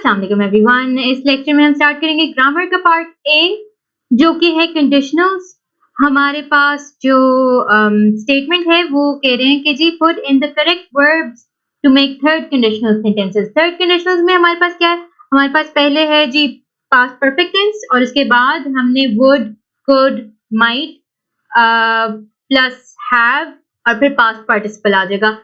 अस्सलाम वालेकुम एवरीवन। इस लेक्चर में हम स्टार्ट करेंगे ग्रामर का पार्ट ए जो कि है कंडीशनल्स। हमारे पास जो स्टेटमेंट है वो कह रहे हैं कि जी put in the correct verbs to make third conditional sentences. Third conditionals में हमारे पास क्या है? हमारे पास पहले है जी पास्ट परफेक्ट टेंस और उसके बाद हमने would, could, might plus have और फिर पास्ट पार्टिसिपल आ जाएगा।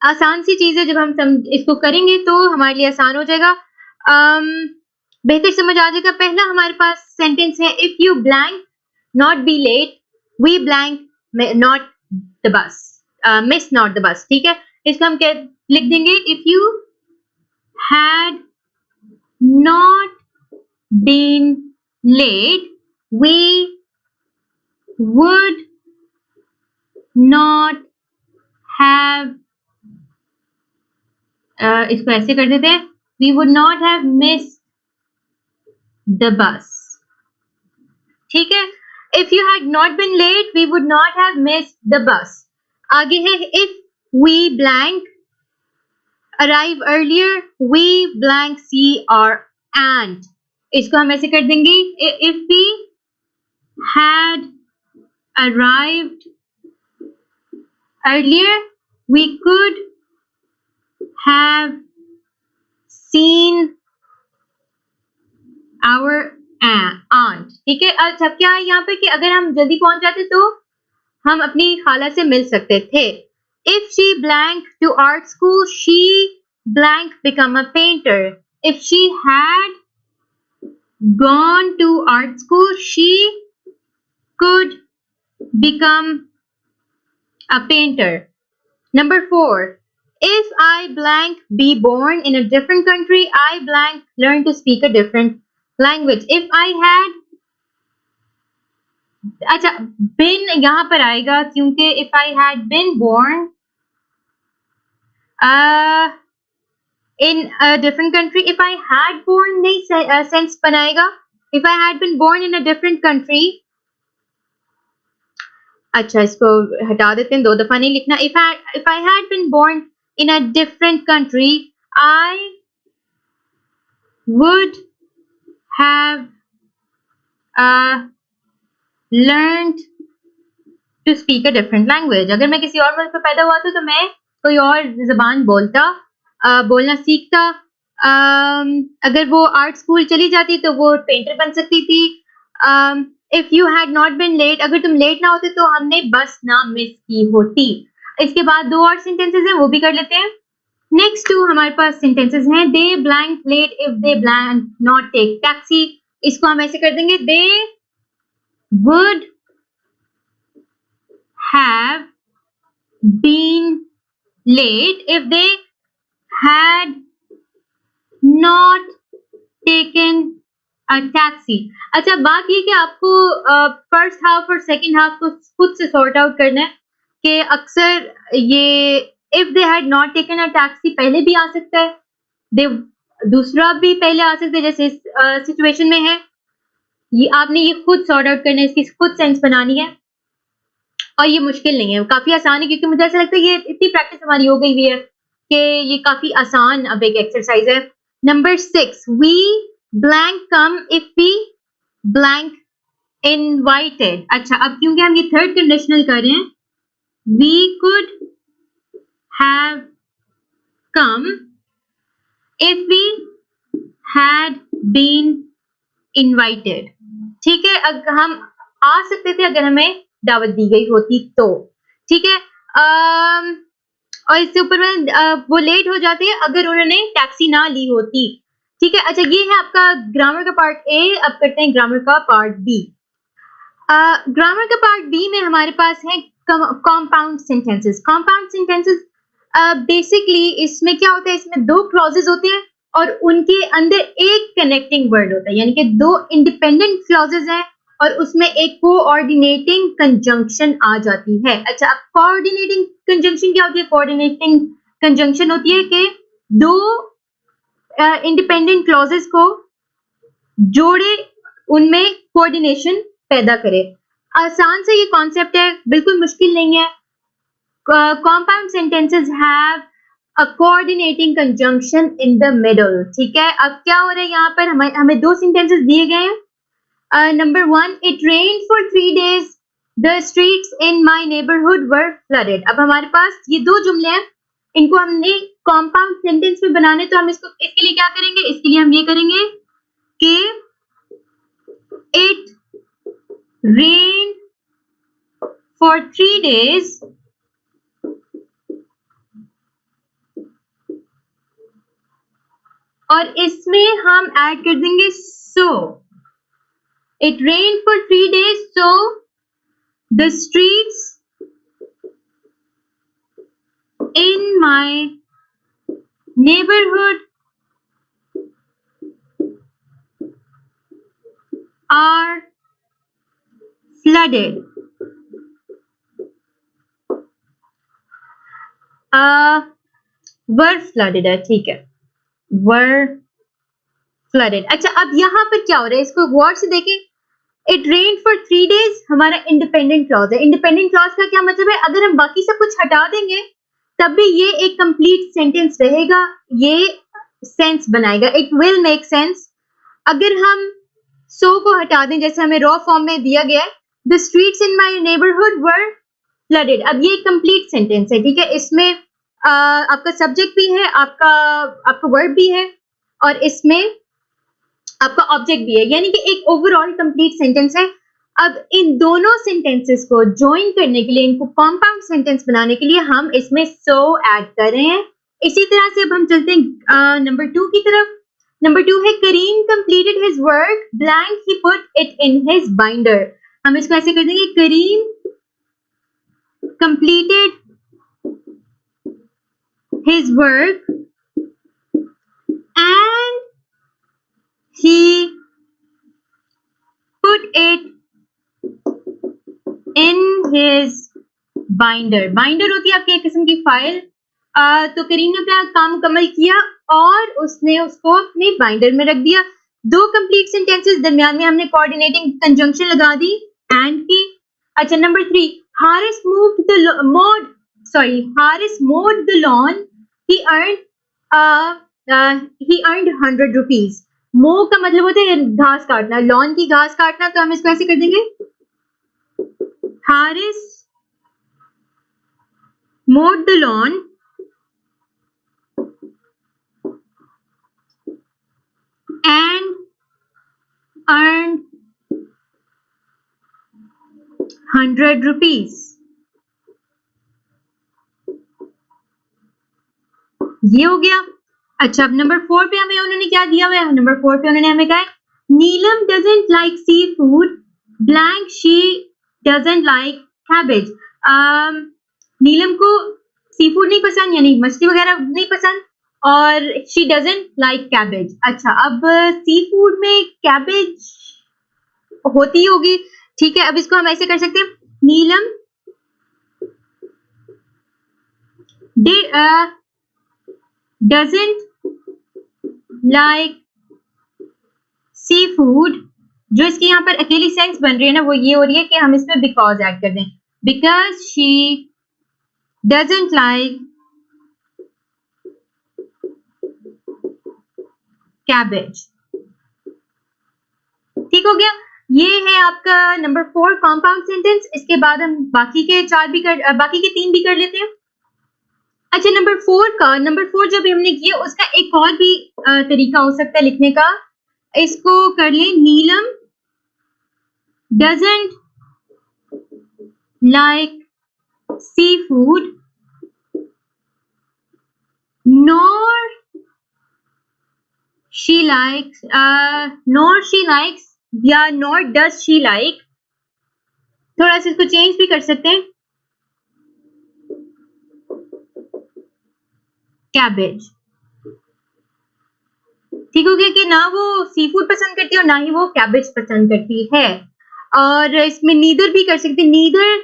आसान सी चीज है, जब हम इसको करेंगे तो हमारे लिए आसान हो जाएगा, बेहतर समझ आ जाएगा। पहला हमारे पास सेंटेंस है if you blank not be late we blank not the bus, miss not the bus. ठीक है, इसको हम क्या लिख देंगे? If you had not been late we would not have, इसको ऐसे कर देते हैं, we would not have missed the bus। ठीक है, if you had not been late we would not have missed the bus। आगे है if we blank arrive earlier we blank see our aunt। इसको हम ऐसे कर देंगे if we had arrived earlier we could have seen our aunt। ठीक है, अच्छा क्या है यहाँ पे कि अगर हम जल्दी पहुंच जाते तो हम अपनी खाला से मिल सकते थे। If she blank to art school she blank become a painter। If she had gone to art school she could become a painter। Number 4, if I blank be born in a different country I blank learn to speak a different language। If I had, अच्छा been यहाँ पर आएगा क्योंकि if I had been born in a different country, if I had born नहीं sense बनाएगा। if I had been born in a different country, अच्छा इसको हटा देते हैं, 2 दफा नहीं लिखना। if I had been born in a different country I would have learned to speak a different language। अगर मैं किसी और मुल्क में पैदा हुआ था तो मैं कोई और ज़बान बोलना सीखता। अगर वो आर्ट स्कूल चली जाती तो वो पेंटर बन सकती थी। If you had not been late, अगर तुम लेट ना होते तो हमने बस ना मिस की होती। इसके बाद 2 और सेंटेंसेस हैं, वो भी कर लेते हैं। नेक्स्ट 2 हमारे पास सेंटेंसेस हैं they blank late if they blank not take taxi. इसको हम ऐसे कर देंगे they would have been late if they had not taken a taxi. अच्छा बात ये कि आपको फर्स्ट हाफ और सेकंड हाफ को खुद से सॉर्ट आउट करना है कि अक्सर ये if they had not taken a taxi पहले भी आ सकता है, दे दूसरा भी पहले आ सकता है, जैसे इस सिचुएशन में है। ये आपने ये खुद सॉर्ट आउट करना है, इसकी खुद सेंस बनानी है और ये मुश्किल नहीं है, काफी आसान है क्योंकि मुझे ऐसा लगता है ये इतनी प्रैक्टिस हमारी हो गई हुई है कि ये काफी आसान अब एक एक्सरसाइज है। Number 6, we blank come if we blank invited. अच्छा अब क्योंकि हम ये थर्ड कंडीशनल कर रहे हैं, we could have come if we had been invited। ठीक है, अगर हम आ सकते थे अगर हमें दावत दी गई होती तो। ठीक है, और इससे ऊपर में वो लेट हो जाते हैं अगर उन्होंने टैक्सी ना ली होती। ठीक है, अच्छा ये है आपका ग्रामर का पार्ट ए। अब करते हैं ग्रामर का पार्ट बी। ग्रामर का पार्ट बी में हमारे पास है compound sentences. Compound sentences basically इसमें क्या होता है, इसमें 2 क्लॉजेज होते हैं और उनके अंदर एक कनेक्टिंग वर्ड होता है, यानी कि 2 इंडिपेंडेंट क्लॉजेज हैं और उसमें एक कोऑर्डिनेटिंग कंजंक्शन आ जाती है। अच्छा अब कोऑर्डिनेटिंग कंजंक्शन क्या होती है? कोऑर्डिनेटिंग कंजंक्शन होती है कि 2 इंडिपेंडेंट क्लॉजेज को जोड़े, उनमें कोऑर्डिनेशन पैदा करे। आसान से ये कॉन्सेप्ट है, बिल्कुल मुश्किल नहीं है। Compound sentences have a coordinating conjunction in the middle. ठीक है, अब क्या हो रहा है यहाँ पर, हमें दो सेंटेंसेस दिए गए हैं। Number 1, it rained for 3 days, the streets in my neighbourhood were flooded. अब हमारे पास ये दो जुमले हैं, इनको हमने कॉम्पाउंड सेंटेंस में बनाने, तो हम इसके लिए क्या करेंगे, इसके लिए हम ये करेंगे कि इट रेन्ड फॉर 3 days और इसमें हम ऐड कर देंगे so. It rained for 3 days, so the streets in my neighborhood are flooded. were flooded है, ठीक है, were flooded। अच्छा, अब यहाँ पर क्या हो रहा है, इसको गौर से देखें। इट रेन्ड फॉर 3 days हमारा इंडिपेंडेंट क्लॉज है। इंडिपेंडेंट क्लॉज का क्या मतलब है, अगर हम बाकी सब कुछ हटा देंगे तब भी ये एक कंप्लीट सेंटेंस रहेगा, ये सेंस बनाएगा, इट विल मेक सेंस। अगर हम सो को हटा दें, जैसे हमें रॉ फॉर्म में दिया गया है, the streets in my neighbourhood were flooded, अब ये एक कंप्लीट सेंटेंस है। ठीक है, इसमें आपका सब्जेक्ट भी है, आपका वर्ब भी है और इसमें आपका ऑब्जेक्ट भी है, यानी कि एक ओवरऑल कंप्लीट सेंटेंस है। अब इन दोनों सेंटेंसेस को ज्वाइन करने के लिए, इनको कंपाउंड सेंटेंस बनाने के लिए हम इसमें सो ऐड कर रहे हैं। इसी तरह से अब हम चलते हैं नंबर 2 की तरफ। नंबर 2 है Karim completed his work blank he put it in his binder. हम इसको ऐसे कर देंगे, Karim completed his work and he put it in his binder। Binder होती है आपकी एक किस्म की फाइल। तो करीम ने अपना काम मुकम्मल किया और उसने उसको अपने बाइंडर में रख दिया। दो कंप्लीट सेंटेंसेस, दरमियान में हमने कोऑर्डिनेटिंग कंजंक्शन लगा दी एंड की। अच्छा, number 3, Haris mowed the lawn, he earned 100 rupees। मो का मतलब होता है घास काटना, लॉन की घास काटना, तो हम इसको ऐसे कर देंगे, Haris mowed the lawn and earned 100 rupees। ये हो गया। अच्छा, अब नंबर 4 पे हमें उन्होंने क्या दिया हुआ है, नंबर 4 पे उन्होंने हमें कहा है Neelam doesn't like seafood blank she doesn't like cabbage. Neelam को सी फूड नहीं पसंद, यानी मछली वगैरह नहीं पसंद, और शी डजंट लाइक कैबेज। अच्छा, अब सी फूड में कैबेज होती होगी, ठीक है। अब इसको हम ऐसे कर सकते हैं, नीलम doesn't like seafood। जो इसकी यहाँ पर अकेली सेंस बन रही है ना, वो ये हो रही है कि हम इसमें बिकॉज ऐड कर दें, because she doesn't like cabbage। ठीक हो गया, ये है आपका नंबर 4 कॉम्पाउंड सेंटेंस। इसके बाद हम बाकी के 3 भी कर लेते हैं। अच्छा, नंबर 4 जब हमने किया, उसका एक और भी तरीका हो सकता है लिखने का। इसको कर लें, Neelam doesn't like seafood nor she likes या नॉर डज शी लाइक। थोड़ा सा इसको चेंज भी कर सकते हैं, कैबेज। ठीक हो गया कि ना वो सी फूड पसंद करती है और ना ही वो कैबेज पसंद करती है। और इसमें नीदर भी कर सकते हैं, नीदर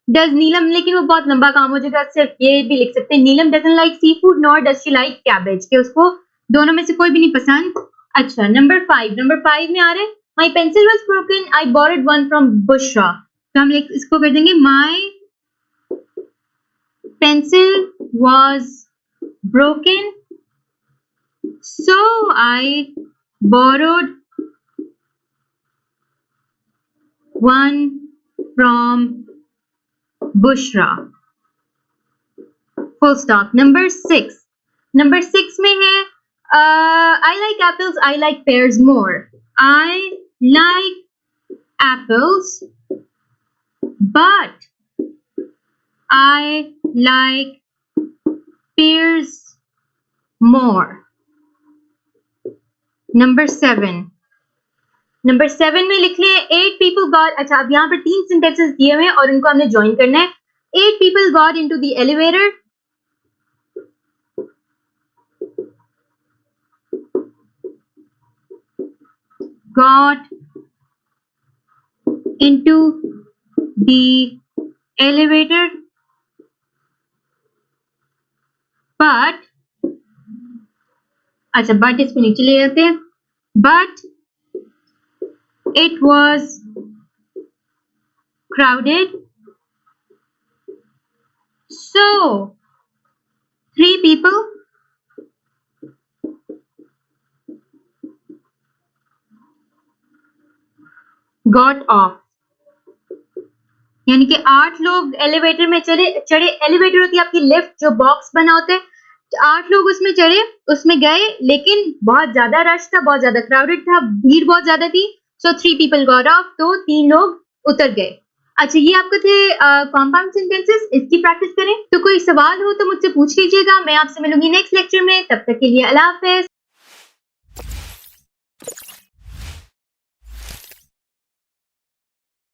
डज नीलम, लेकिन वो बहुत लंबा काम हो जाएगा, सिर्फ ये भी लिख सकते हैं, Neelam doesn't like seafood nor does she like cabbage, कि उसको दोनों में से कोई भी नहीं पसंद। अच्छा, नंबर 5 में आ रहा है, माई pencil was broken I borrowed one from Bushra. तो हम इसको कर देंगे, माई pencil was broken, so I borrowed one from Bushra. Full stop. Number 6. Number 6 में है I like apples, I like pears more. I like apples, but I like pears more. Number 7. Number 7 में लिख लें 8 people got. अच्छा, अब यहाँ पर 3 sentences दिए हुए हैं और इनको हमने ज्वाइन करना है. 8 people got into the elevator. Got into the elevator, but अच्छा, but इसको नीचे ले जाते हैं. But it was crowded, so 3 people got off. यानी कि 8 लोग एलिवेटर में चढ़े. एलिवेटर होती है आपकी लिफ्ट, जो बॉक्स बना होता है. 8 लोग उसमें चढ़े, उसमें गए, लेकिन बहुत ज्यादा रश था, बहुत ज्यादा क्राउडेड था, भीड़ बहुत ज्यादा थी. सो 3 people got off, तो 3 लोग उतर गए. अच्छा, ये आपके थे कॉम्पाउंड सेंटेंसेस. इसकी प्रैक्टिस करें. तो कोई सवाल हो तो मुझसे पूछ लीजिएगा. मैं आपसे मिलूंगी नेक्स्ट लेक्चर में. तब तक के लिए अल्लाह हाफिज.